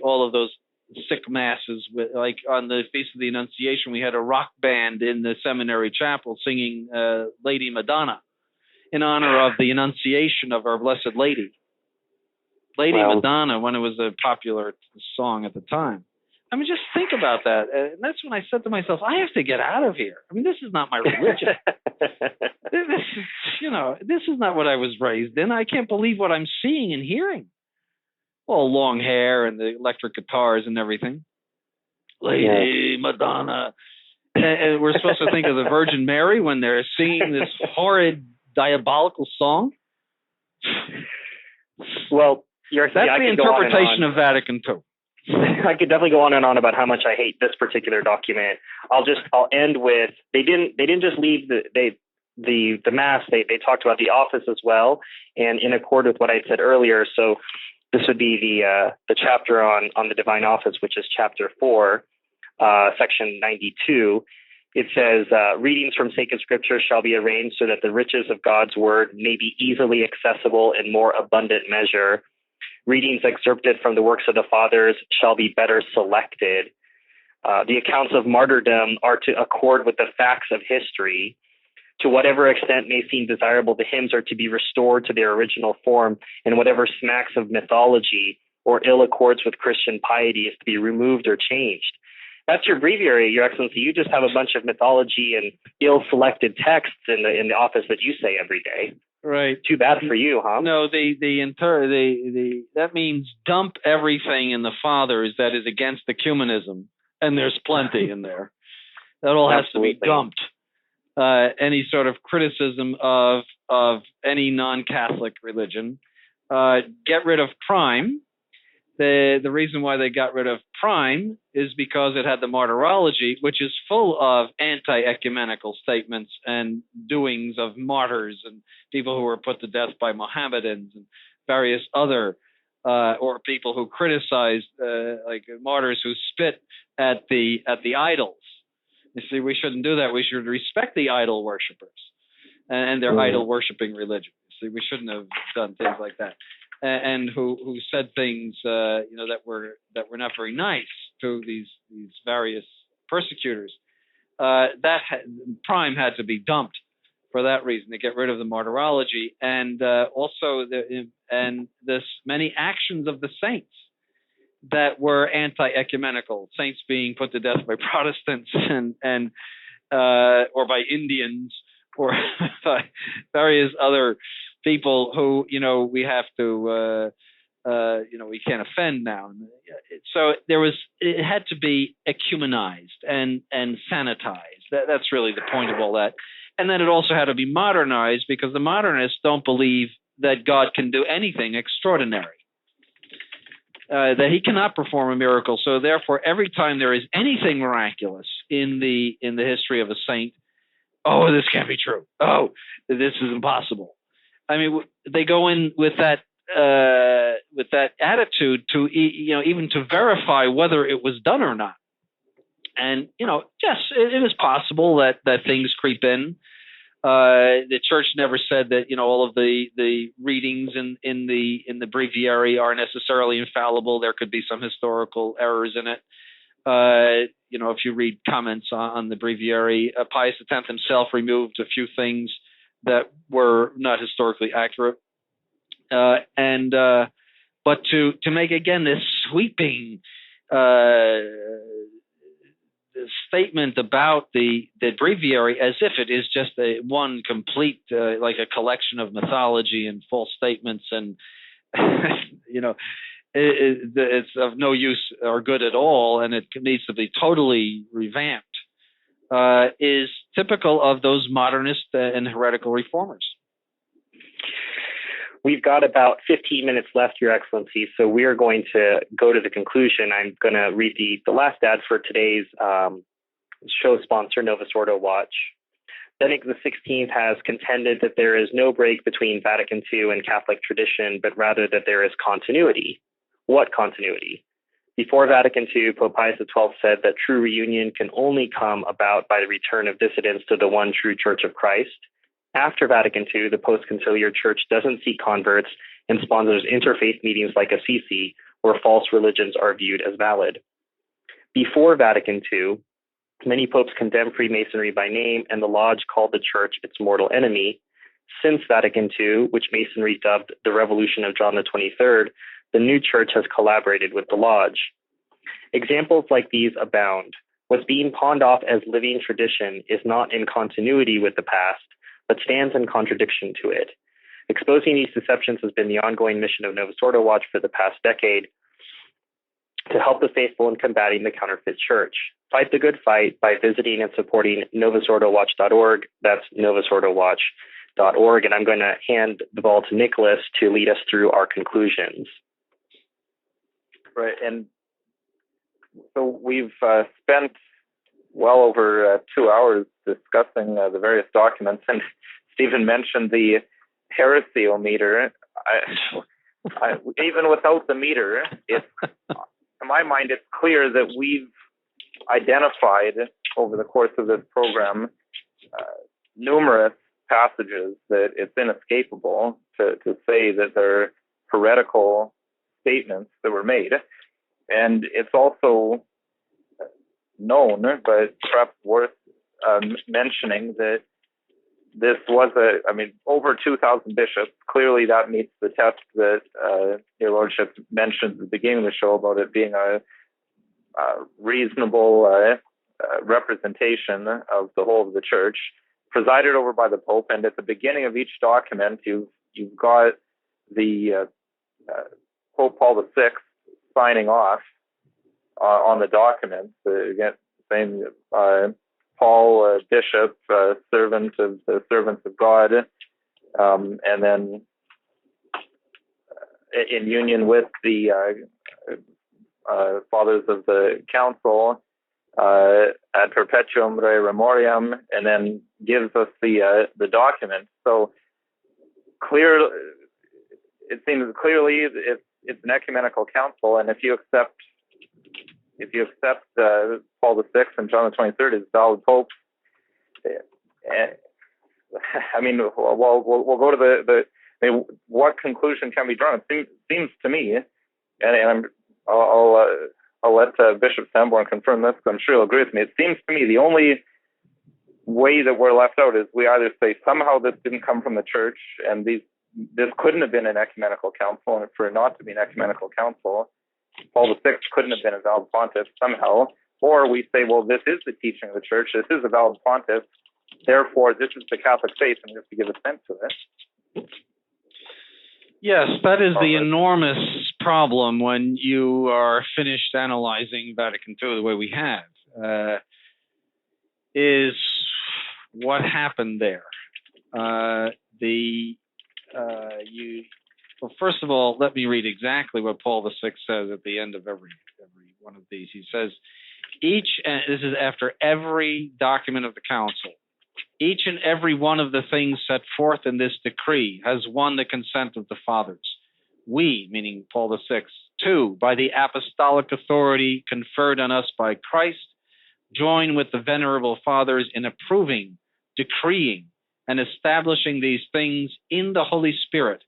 all of those sick masses. Like on the Feast of the Annunciation, we had a rock band in the seminary chapel singing Lady Madonna in honor of the Annunciation of Our Blessed Lady. Madonna, when it was a popular song at the time. I mean, just think about that. And that's when I said to myself, I have to get out of here. I mean, this is not my religion. This is not what I was raised in. I can't believe what I'm seeing and hearing. All long hair and the electric guitars and everything. Lady Madonna. And we're supposed to think of the Virgin Mary when they're singing this horrid, diabolical song. Well, that's the interpretation of Vatican II. I could definitely go on and on about how much I hate this particular document. I'll end with they didn't just leave the Mass. They talked about the office as well, and in accord with what I said earlier. So this would be the chapter on the divine office, which is chapter 4, section 92. It says, readings from sacred scripture shall be arranged so that the riches of God's word may be easily accessible in more abundant measure. Readings excerpted from the works of the fathers shall be better selected. The accounts of martyrdom are to accord with the facts of history. To whatever extent may seem desirable, the hymns are to be restored to their original form, and whatever smacks of mythology or ill accords with Christian piety is to be removed or changed. That's your breviary, Your Excellency. You just have a bunch of mythology and ill-selected texts in the office that you say every day. Right. Too bad for you, huh? No, that means dump everything in the fathers that is against ecumenism, and there's plenty in there. That all has to be dumped. Any sort of criticism of any non-Catholic religion. Get rid of crime. the reason why they got rid of prime is because it had the martyrology, which is full of anti-ecumenical statements and doings of martyrs and people who were put to death by Mohammedans and various other or people who criticized like martyrs who spit at the idols. You see, we shouldn't do that. We should respect the idol worshippers and their idol worshiping religion. See, we shouldn't have done things like that. And who said things that were not very nice to these various persecutors. Prime had to be dumped for that reason, to get rid of the martyrology, and also this many actions of the saints that were anti-ecumenical, saints being put to death by Protestants and or by Indians or by various other people who we have to we can't offend now. So it had to be ecumenized and sanitized. That's really the point of all that. And then it also had to be modernized, because the modernists don't believe that God can do anything extraordinary, that he cannot perform a miracle. So therefore, every time there is anything miraculous in the history of a saint, oh, this can't be true. Oh, this is impossible. I mean, they go in with that attitude to even to verify whether it was done or not. And yes, it is possible that things creep in. The church never said that all of the readings in the breviary are necessarily infallible. There could be some historical errors in it. If you read comments on the breviary, Pius X himself removed a few things that were not historically accurate. But to make again this sweeping statement about the breviary as if it is just one complete like a collection of mythology and false statements, and it's of no use or good at all, and it needs to be totally revamped, is typical of those modernist and heretical reformers. We've got about 15 minutes left, Your Excellency, so we are going to go to the conclusion. I'm going to read the last ad for today's show sponsor, Novus Ordo Watch. Benedict XVI has contended that there is no break between Vatican II and Catholic tradition, but rather that there is continuity. What continuity? Before Vatican II, Pope Pius XII said that true reunion can only come about by the return of dissidents to the one true Church of Christ. After Vatican II, the post-conciliar church doesn't seek converts and sponsors interfaith meetings like Assisi, where false religions are viewed as valid. Before Vatican II, many popes condemned Freemasonry by name, and the lodge called the church its mortal enemy. Since Vatican II, which Masonry dubbed the Revolution of John XXIII, the new church has collaborated with the lodge. Examples like these abound. What's being pawned off as living tradition is not in continuity with the past, but stands in contradiction to it. Exposing these deceptions has been the ongoing mission of Novus Ordo Watch for the past decade to help the faithful in combating the counterfeit church. Fight the good fight by visiting and supporting novusordowatch.org. That's novusordowatch.org. And I'm going to hand the ball to Nicholas to lead us through our conclusions. Right. And so we've spent well over 2 hours discussing the various documents, and Stephen mentioned the heresiometer. Even without the meter, in my mind, it's clear that we've identified over the course of this program numerous passages that it's inescapable to say that they're heretical statements that were made. And it's also known, but perhaps worth mentioning, that this was over 2,000 bishops. Clearly that meets the test that Your Lordship mentioned at the beginning of the show about it being a reasonable representation of the whole of the church, presided over by the Pope. And at the beginning of each document, you've got the Pope Paul VI signing off on the documents. Again, saying Paul, Bishop, servant of the servants of God, and then in union with the fathers of the council ad perpetuum re memoriam, and then gives us the document. So it seems clearly it's an ecumenical council, and if you accept Paul VI and John the 23rd as valid popes, I mean, we'll go to what conclusion can be drawn? It seems to me, and I'll let Bishop Sanborn confirm this, because I'm sure he'll agree with me. It seems to me the only way that we're left out is we either say somehow this didn't come from the church, and this couldn't have been an ecumenical council, and for it not to be an ecumenical council, Paul VI couldn't have been a valid pontiff somehow, or we say, well, this is the teaching of the church, this is a valid pontiff, therefore this is the Catholic faith, and we have to give assent to it. Yes, that is the enormous problem when you are finished analyzing Vatican II the way we have, is what happened there. Well, first of all, let me read exactly what Paul VI says at the end of every one of these. He says, this is after every document of the council, each and every one of the things set forth in this decree has won the consent of the fathers. We, meaning Paul VI, too, by the apostolic authority conferred on us by Christ, join with the venerable fathers in approving, decreeing, and establishing these things in the Holy Spirit.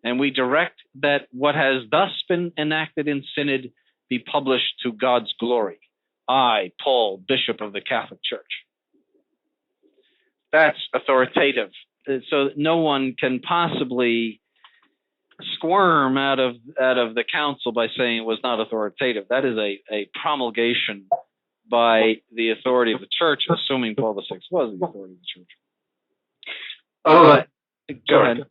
And we direct that what has thus been enacted in synod be published to God's glory. I, Paul, Bishop of the Catholic Church. That's authoritative. So no one can possibly squirm out of the council by saying it was not authoritative. That is a promulgation by the authority of the church, assuming Paul VI was the authority of the church. Go ahead.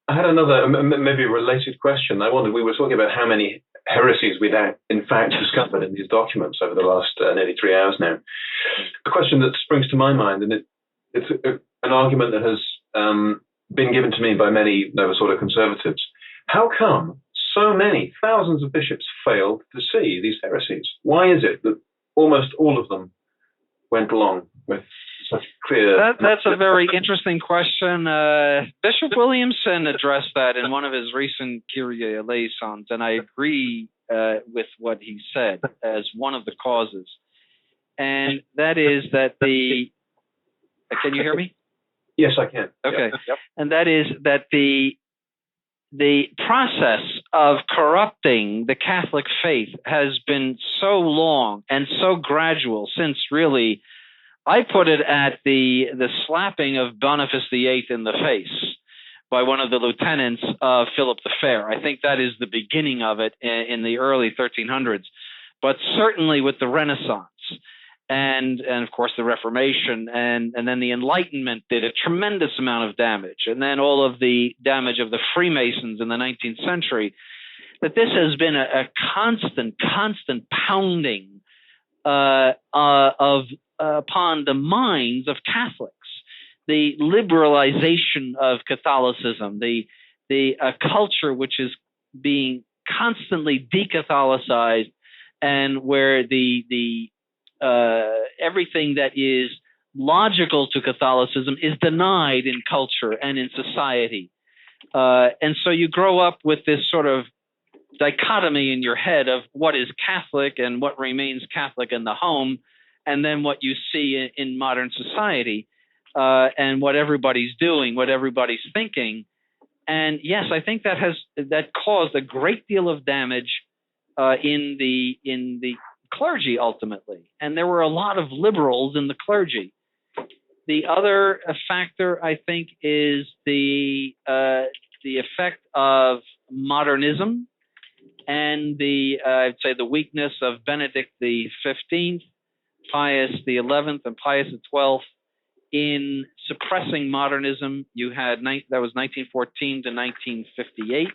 I had another, maybe a related question. We were talking about how many heresies we'd in fact discovered in these documents over the last nearly 3 hours now. A question that springs to my mind, and it's an argument that has been given to me by many Novus Ordo conservatives. How come so many thousands of bishops failed to see these heresies? Why is it that almost all of them went along with such clear... That's a very interesting question. Bishop Williamson addressed that in one of his recent Kyrie eleisons, and I agree with what he said as one of the causes. And that is that Can you hear me? Yes, I can. Okay. Yep. And that is that the process of corrupting the Catholic faith has been so long and so gradual since really, I put it at the slapping of Boniface VIII in the face by one of the lieutenants of Philip the Fair. I think that is the beginning of it in the early 1300s, but certainly with the Renaissance. And of course the Reformation and then the Enlightenment did a tremendous amount of damage. And then all of the damage of the Freemasons in the 19th century, that this has been a constant pounding upon the minds of Catholics. The liberalization of Catholicism, the culture which is being constantly de-Catholicized, and where everything that is logical to Catholicism is denied in culture and in society. And so you grow up with this sort of dichotomy in your head of what is Catholic and what remains Catholic in the home, and then what you see in modern society, and what everybody's doing, what everybody's thinking. And yes, I think that caused a great deal of damage in the clergy ultimately, and there were a lot of liberals in the clergy. The other factor, I think, is the effect of modernism and I'd say the weakness of Benedict XV, Pius XI, and Pius XII in suppressing modernism. You had that was 1914 to 1958.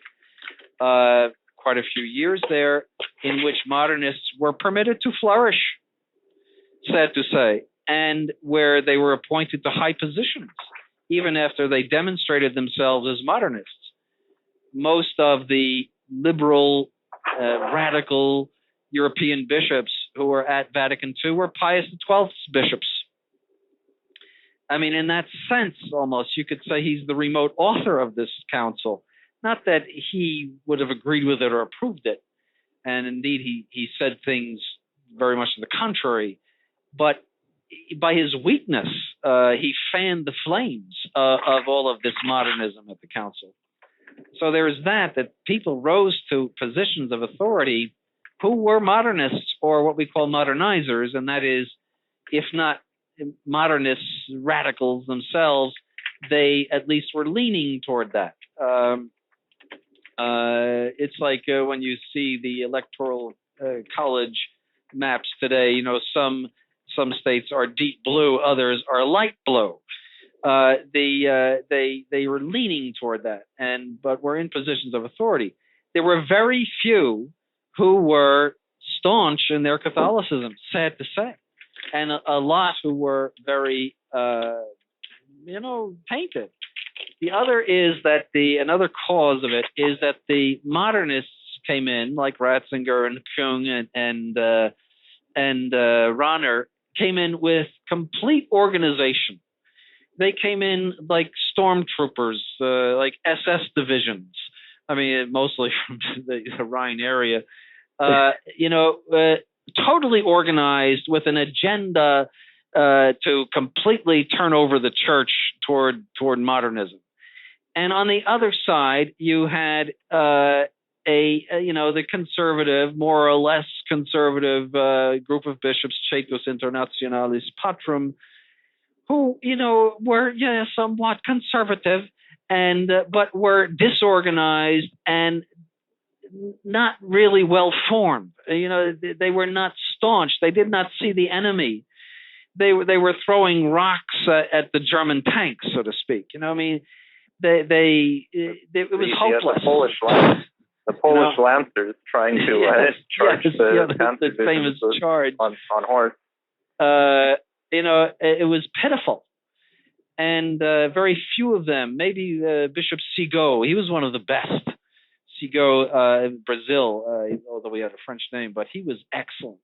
Quite a few years there in which modernists were permitted to flourish, sad to say, and where they were appointed to high positions, even after they demonstrated themselves as modernists. Most of the liberal radical European bishops who were at Vatican II were Pius XII's bishops. I mean, in that sense, almost, you could say he's the remote author of this council. Not that he would have agreed with it or approved it. And indeed, he said things very much to the contrary. But by his weakness, he fanned the flames of all of this modernism at the council. So there's that people rose to positions of authority who were modernists or what we call modernizers, and that is, if not modernists, radicals themselves, they at least were leaning toward that. It's like when you see the electoral college maps today, you know, some states are deep blue, others are light blue. They were leaning toward that, but were in positions of authority. There were very few who were staunch in their Catholicism, sad to say, and a lot who were very, tainted. The other is that another cause of it is that the modernists came in, like Ratzinger and Küng and Rahner, came in with complete organization. They came in like stormtroopers, like SS divisions. I mean, mostly from the Rhine area. Totally organized with an agenda to completely turn over the church toward modernism. And on the other side, you had the conservative, more or less conservative group of bishops, Cetus Internationalis Patrum, who were somewhat conservative but were disorganized and not really well formed. They were not staunch. They did not see the enemy. They were throwing rocks at the German tanks, so to speak. It was hopeless. The Polish Lancers trying to charge the famous charge on horse. It was pitiful, and very few of them. Maybe Bishop Sigaud, he was one of the best. Sigaud in Brazil, although he had a French name, but he was excellent.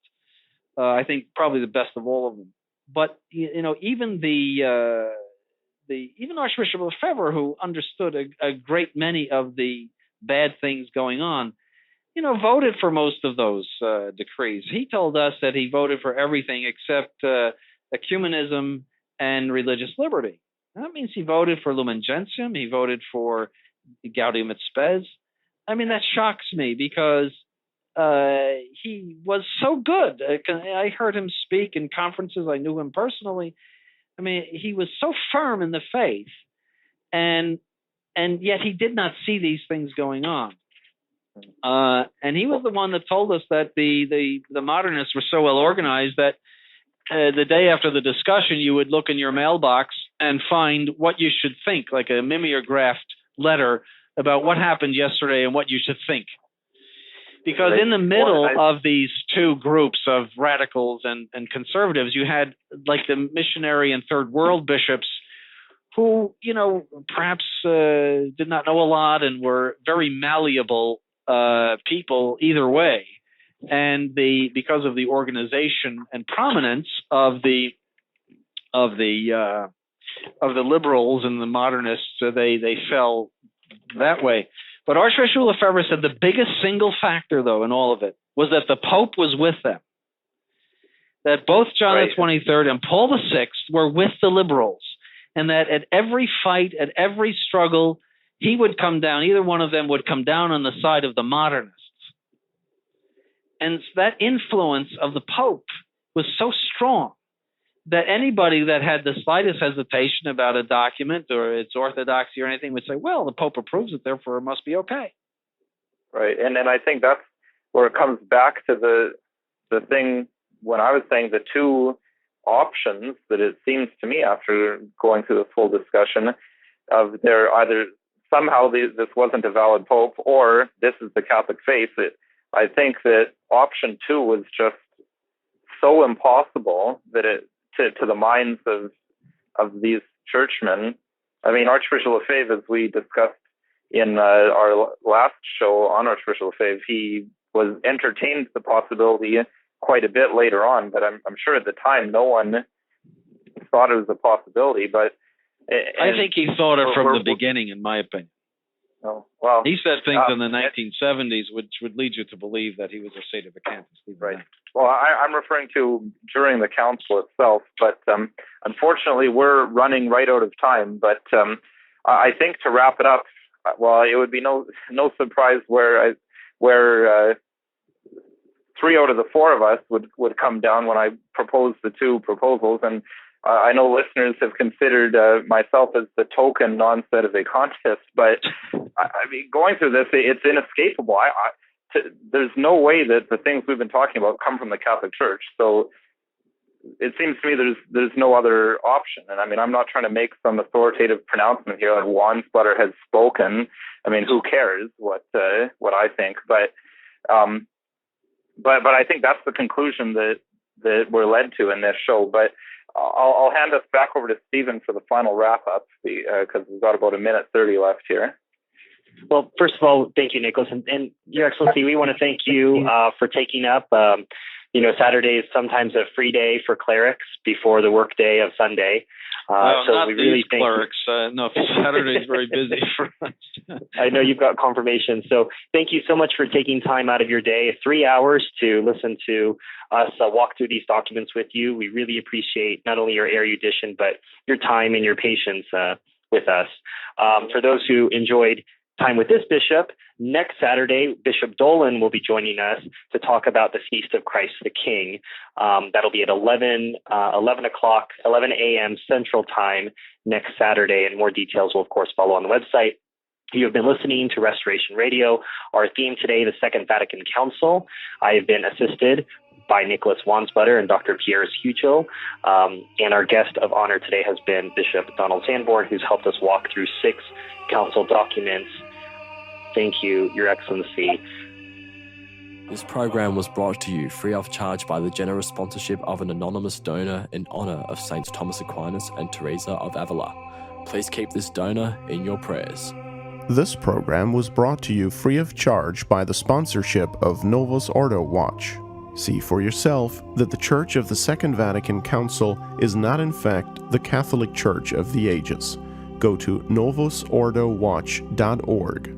I think probably the best of all of them. But even even Archbishop Lefebvre, who understood a great many of the bad things going on, voted for most of those decrees. He told us that he voted for everything except ecumenism and religious liberty. That means he voted for Lumen Gentium. He voted for Gaudium et Spes. I mean, that shocks me because he was so good. I heard him speak in conferences. I knew him personally. I mean, he was so firm in the faith, and yet he did not see these things going on. And he was the one that told us that the modernists were so well organized that the day after the discussion, you would look in your mailbox and find what you should think, like a mimeographed letter about what happened yesterday and what you should think. Because in the middle of these two groups of radicals and conservatives, you had like the missionary and third world bishops who, perhaps did not know a lot and were very malleable people either way. And because of the organization and prominence of the liberals and the modernists, they fell that way. But Archbishop Lefebvre said the biggest single factor, though, in all of it was that the Pope was with them. That both John the 23rd and Paul VI were with the liberals, and that at every fight, at every struggle, he would come down. Either one of them would come down on the side of the modernists. And that influence of the Pope was so strong that anybody that had the slightest hesitation about a document or its orthodoxy or anything would say, well, the Pope approves it, therefore it must be okay. Right. And I think that's where it comes back to the thing when I was saying the two options that it seems to me after going through the full discussion of there either somehow this wasn't a valid Pope or this is the Catholic faith. I think that option two was just so impossible that to the minds of these churchmen. I mean, Archbishop Lefebvre, as we discussed in our last show on Archbishop Lefebvre, he was entertained the possibility quite a bit later on, but I'm sure at the time no one thought it was a possibility. But I think he thought it from the beginning, in my opinion. Oh, well, he said things in the 1970s which would lead you to believe that he was a sedevacantist. Right. Well, I'm referring to during the council itself, but unfortunately we're running right out of time. But I think to wrap it up, well, it would be no surprise where 3 out of the 4 of us would come down when I propose the 2 proposals, and I know listeners have considered myself as the token non-sedevacantist, but I mean, going through this, it's inescapable. There's no way that the things we've been talking about come from the Catholic Church. So it seems to me there's no other option. And I mean, I'm not trying to make some authoritative pronouncement here that Wansbutter has spoken. I mean, who cares what I think? But I think that's the conclusion that we're led to in this show. But I'll hand us back over to Stephen for the final wrap-up, because we've got about 1:30 left here. Well, first of all, thank you, Nicholas. And Your Excellency, we want to thank you for taking up, Saturday is sometimes a free day for clerics before the work day of Sunday. So not we really thank clerics. No, Saturday is very busy for us. I know you've got confirmation. So thank you so much for taking time out of your day, 3 hours to listen to us walk through these documents with you. We really appreciate not only your erudition, but your time and your patience with us. For those who enjoyed time with this bishop, next Saturday, Bishop Dolan will be joining us to talk about the Feast of Christ the King. That'll be at 11 a.m. Central Time next Saturday, and more details will, of course, follow on the website. You have been listening to Restoration Radio. Our theme today, the Second Vatican Council. I have been assisted by Nicholas Wansbutter and Dr. Pierre Huchel. And our guest of honor today has been Bishop Donald Sanborn, who's helped us walk through 6 council documents. Thank you, Your Excellency. This program was brought to you free of charge by the generous sponsorship of an anonymous donor in honor of Saints Thomas Aquinas and Teresa of Avila. Please keep this donor in your prayers. This program was brought to you free of charge by the sponsorship of Novus Ordo Watch. See for yourself that the Church of the Second Vatican Council is not in fact the Catholic Church of the ages. Go to novusordowatch.org.